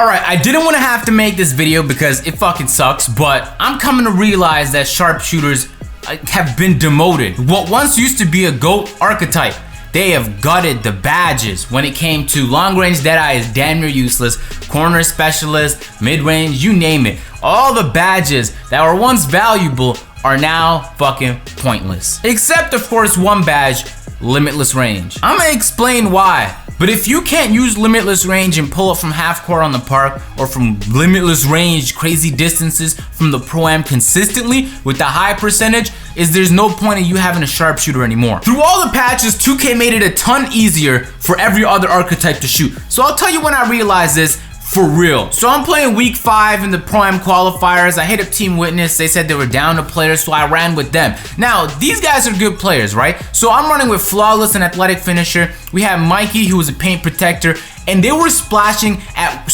Alright, I didn't want to have to make this video because it fucking sucks, but I'm coming to realize that sharpshooters have been demoted. What once used to be a GOAT archetype, they have gutted the badges. When it came to long range, Deadeye is damn near useless. Corner specialist, mid range, you name it. All the badges that were once valuable are now fucking pointless. Except of course one badge, limitless range. I'm gonna explain why. But if you can't use limitless range and pull it from half court on the park, or from limitless range crazy distances from the Pro-Am consistently with the high percentage, there's no point in you having a sharpshooter anymore. Through all the patches, 2K made it a ton easier for every other archetype to shoot. So I'll tell you when I realized this for real. So I'm playing week 5 in the Pro-Am qualifiers. I hit up Team Witness. They said they were down to players, so I ran with them. Now, these guys are good players, right? So I'm running with Flawless and Athletic Finisher. We have Mikey, who was a paint protector, and they were splashing at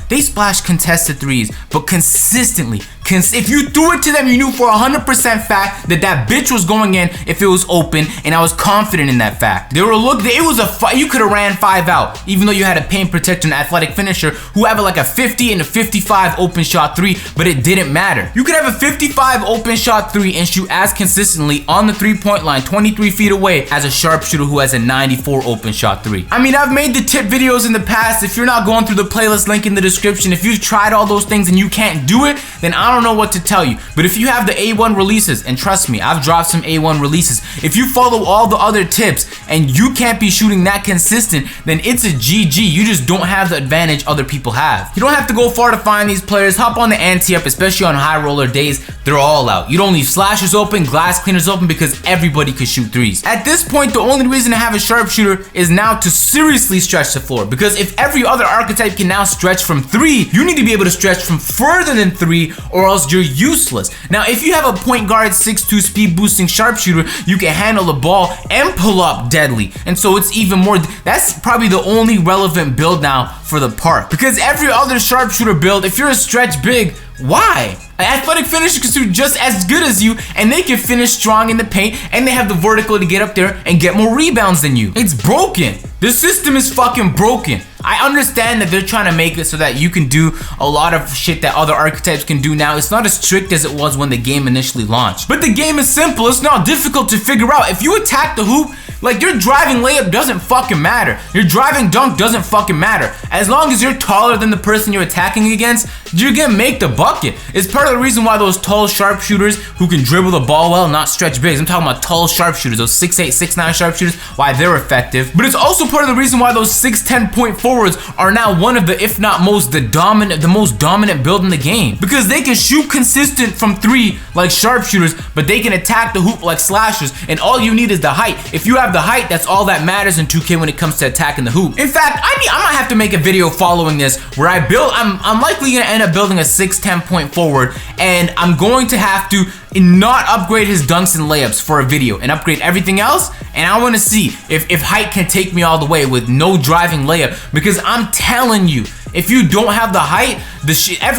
they splashed contested threes, but consistently. If you threw it to them, you knew for 100% fact that that bitch was going in if it was open, and I was confident in that fact. They were it was a fight. You could have ran 5 out, even though you had a paint protector and athletic finisher who have like a 50 and a 55 open shot 3, but it didn't matter. You could have a 55 open shot 3 and shoot as consistently on the 3-point line, 23 feet away, as a sharpshooter who has a 94 open shot 3. I mean, I've made the tip videos in the past. If you're not going through the playlist link in the description, if you've tried all those things and you can't do it, then I don't know what to tell you. But if you have the A1 releases, and trust me, I've dropped some A1 releases, if you follow all the other tips and you can't be shooting that consistent, then it's a GG. You just don't have the advantage other people have. You don't have to go far to find these players. Hop on the anti-up, especially on high roller days. They're all out. You don't leave slashers open, glass cleaners open, because everybody could shoot threes. At this point, the only reason to have a sharpshooter is now to seriously stretch the floor, because if every other archetype can now stretch from 3, you need to be able to stretch from further than 3, or else you're useless. Now, if you have a point guard 6'2" speed boosting sharpshooter, you can handle the ball and pull up deadly. And so it's even more, that's probably the only relevant build now for the park. Because every other sharpshooter build, if you're a stretch big, why? An athletic finisher can shoot just as good as you, and they can finish strong in the paint, and they have the vertical to get up there and get more rebounds than you. It's broken. The system is fucking broken. I understand that they're trying to make it so that you can do a lot of shit that other archetypes can do now. It's not as strict as it was when the game initially launched. But the game is simple. It's not difficult to figure out. If you attack the hoop, like, your driving layup doesn't fucking matter. Your driving dunk doesn't fucking matter. As long as you're taller than the person you're attacking against, you're gonna make the bucket. It's part of the reason why those tall sharpshooters who can dribble the ball well, not stretch bigs. I'm talking about tall sharpshooters, those 6'8", 6'9" sharpshooters, why they're effective. But it's also part of the reason why those 6'10" point forwards are now one of the, if not most, the most dominant build in the game. Because they can shoot consistent from 3 like sharpshooters, but they can attack the hoop like slashers, and all you need is the height. If you have the height, that's all that matters in 2K when it comes to attacking the hoop. In fact, I might have to make a video following this where I'm likely gonna end up building a 6'10" point forward, and I'm going to have to not upgrade his dunks and layups for a video and upgrade everything else. And I want to see if height can take me all the way with no driving layup, because I'm telling you, if you don't have the height,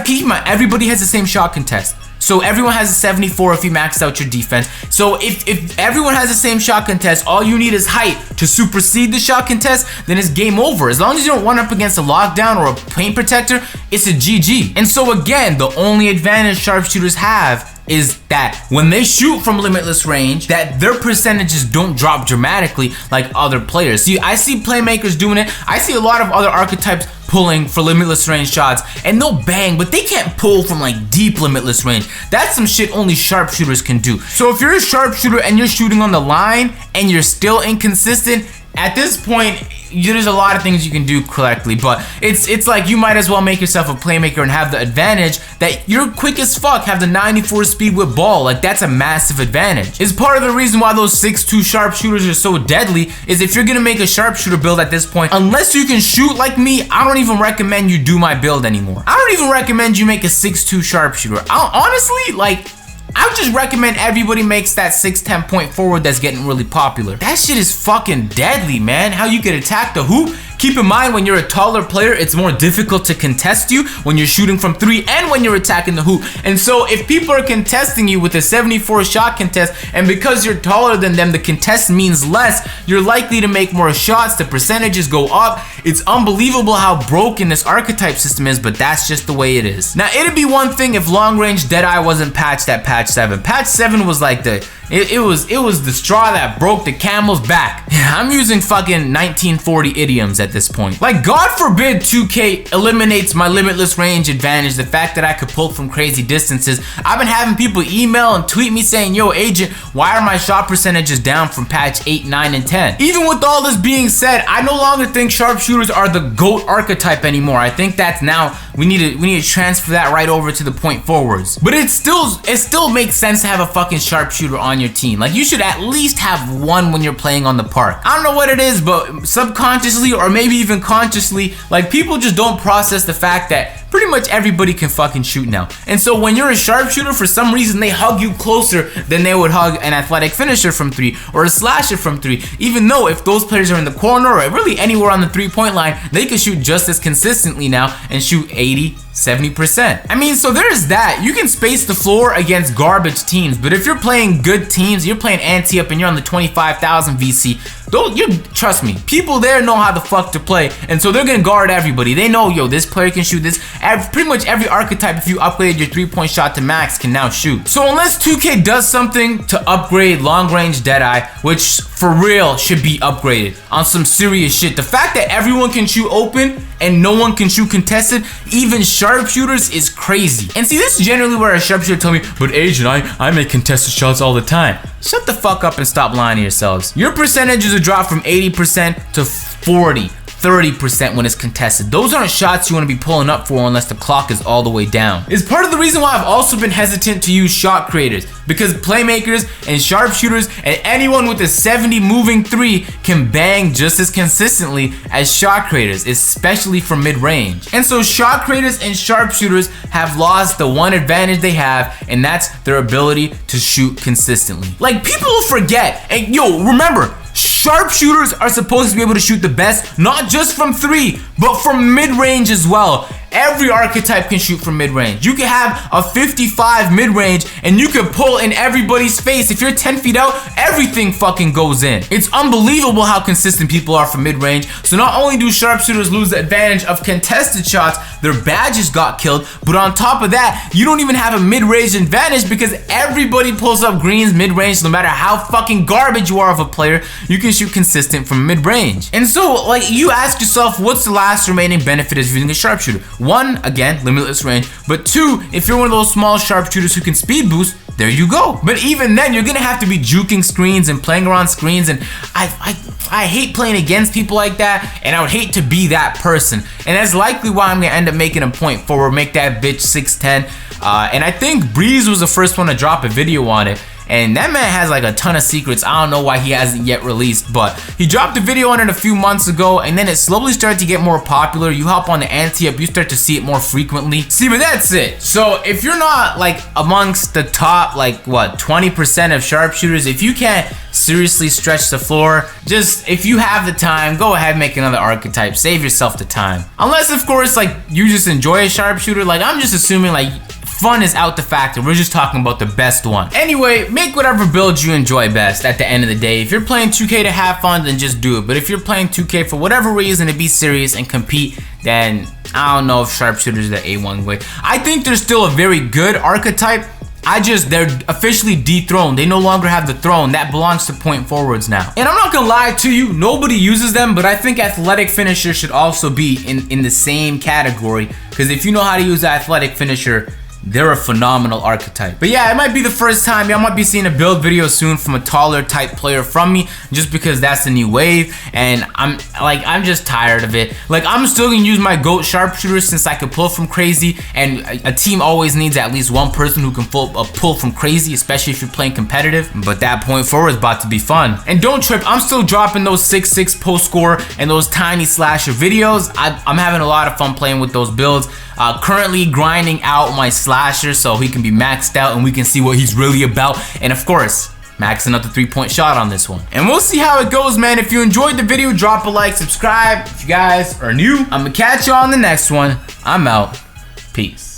keep in mind, everybody has the same shot contest. So everyone has a 74 if you maxed out your defense. So if everyone has the same shot contest, all you need is height to supersede the shot contest, then it's game over. As long as you don't run up against a lockdown or a paint protector, it's a GG. And so again, the only advantage sharpshooters have is that when they shoot from limitless range, that their percentages don't drop dramatically like other players. See, I see playmakers doing it. I see a lot of other archetypes pulling for limitless range shots, and they'll bang, but they can't pull from like deep limitless range. That's some shit only sharpshooters can do. So if you're a sharpshooter and you're shooting on the line and you're still inconsistent, at this point, there's a lot of things you can do correctly, but it's like you might as well make yourself a playmaker and have the advantage that you're quick as fuck, have the 94 speed with ball. Like, that's a massive advantage. It's part of the reason why those 6'2" sharpshooters are so deadly, is if you're gonna make a sharpshooter build at this point, unless you can shoot like me, I don't even recommend you do my build anymore. I don't even recommend you make a 6'2" sharpshooter. Honestly, like, I would just recommend everybody makes that 6'10" point forward that's getting really popular. That shit is fucking deadly, man. How you can attack the hoop. Keep in mind, when you're a taller player, it's more difficult to contest you when you're shooting from 3 and when you're attacking the hoop. And so if people are contesting you with a 74 shot contest, and because you're taller than them, the contest means less, you're likely to make more shots, the percentages go up. It's unbelievable how broken this archetype system is, but that's just the way it is. Now, it'd be one thing if long range Deadeye wasn't patched at patch 7. Patch 7 was like it was the straw that broke the camel's back. Yeah, I'm using fucking 1940 idioms at this point. Like, God forbid 2K eliminates my limitless range advantage, the fact that I could pull from crazy distances. I've been having people email and tweet me saying, yo, Agent, why are my shot percentages down from patch 8, 9, and 10? Even with all this being said, I no longer think sharpshooters are the GOAT archetype anymore. I think that's now, we need to transfer that right over to the point forwards. But it still makes sense to have a fucking sharpshooter on your team. Like, you should at least have one when you're playing on the park. I don't know what it is, but subconsciously or maybe even consciously, like, people just don't process the fact that pretty much everybody can fucking shoot now. And so when you're a sharpshooter, for some reason they hug you closer than they would hug an athletic finisher from 3 or a slasher from 3, even though if those players are in the corner or really anywhere on the 3-point line, they can shoot just as consistently now and shoot 80, 70%. I mean, so there's that. You can space the floor against garbage teams, but if you're playing good teams, you're playing ante up and you're on the 25,000 VC, trust me, people there know how the fuck to play, and so they're gonna guard everybody. They know, yo, this player can shoot this. Pretty much every archetype, if you upgraded your 3-point shot to max, can now shoot. So unless 2K does something to upgrade long range Deadeye, which for real should be upgraded on some serious shit, the fact that everyone can shoot open and no one can shoot contested, even sharpshooters, is crazy. And see, this is generally where a sharpshooter tell me, but Agent, I make contested shots all the time. Shut the fuck up and stop lying to yourselves. Your percentages will drop from 80% to 40, 30% when it's contested. Those aren't shots you want to be pulling up for unless the clock is all the way down. It's part of the reason why I've also been hesitant to use shot creators, because playmakers and sharpshooters and anyone with a 70 moving 3 can bang just as consistently as shot creators, especially from mid-range. And so shot creators and sharpshooters have lost the one advantage they have, and that's their ability to shoot consistently. Like, people will forget, and yo, remember, sharpshooters are supposed to be able to shoot the best, not just from 3, but from mid-range as well. Every archetype can shoot from mid-range. You can have a 55 mid-range and you can pull in everybody's face. If you're 10 feet out, everything fucking goes in. It's unbelievable how consistent people are from mid-range. So not only do sharpshooters lose the advantage of contested shots, their badges got killed, but on top of that, you don't even have a mid-range advantage because everybody pulls up greens mid-range. No matter how fucking garbage you are of a player, you can shoot consistent from mid-range. And so, like, you ask yourself, what's the last remaining benefit of using a sharpshooter? 1, again, limitless range, but 2, if you're one of those small sharpshooters who can speed boost, there you go. But even then, you're gonna have to be juking screens and playing around screens, and I hate playing against people like that, and I would hate to be that person. And that's likely why I'm gonna end up making a point forward, make that bitch 6'10". And I think Breeze was the first one to drop a video on it. And that man has like a ton of secrets. I don't know why he hasn't yet released, but he dropped a video on it a few months ago, and then it slowly started to get more popular. You hop on the ante up, you start to see it more frequently. See, but that's it. So if you're not like amongst the top, like what, 20% of sharpshooters, if you can't seriously stretch the floor, just, if you have the time, go ahead and make another archetype. Save yourself the time. Unless, of course, like, you just enjoy a sharpshooter. Like, I'm just assuming like fun is out the factor. We're just talking about the best one. Anyway, make whatever build you enjoy best at the end of the day. If you're playing 2K to have fun, then just do it. But if you're playing 2K for whatever reason to be serious and compete, then I don't know if sharpshooters are the A1 way. I think they're still a very good archetype. They're officially dethroned. They no longer have the throne. That belongs to point forwards now. And I'm not gonna lie to you, nobody uses them, but I think athletic finisher should also be in the same category. Because if you know how to use an athletic finisher, they're a phenomenal archetype. But yeah, it might be the first time. Y'all might be seeing a build video soon from a taller type player from me, just because that's the new wave, and I'm just tired of it. Like, I'm still gonna use my GOAT sharpshooter since I could pull from crazy, and a team always needs at least one person who can pull from crazy, especially if you're playing competitive. But that point forward is about to be fun. And don't trip, I'm still dropping those 6'6" post score and those tiny slasher videos. I'm having a lot of fun playing with those builds. Currently grinding out my slasher so he can be maxed out and we can see what he's really about. And of course, maxing up the 3-point shot on this one. And we'll see how it goes, man. If you enjoyed the video, drop a like, subscribe. If you guys are new, I'm gonna catch you on the next one. I'm out. Peace.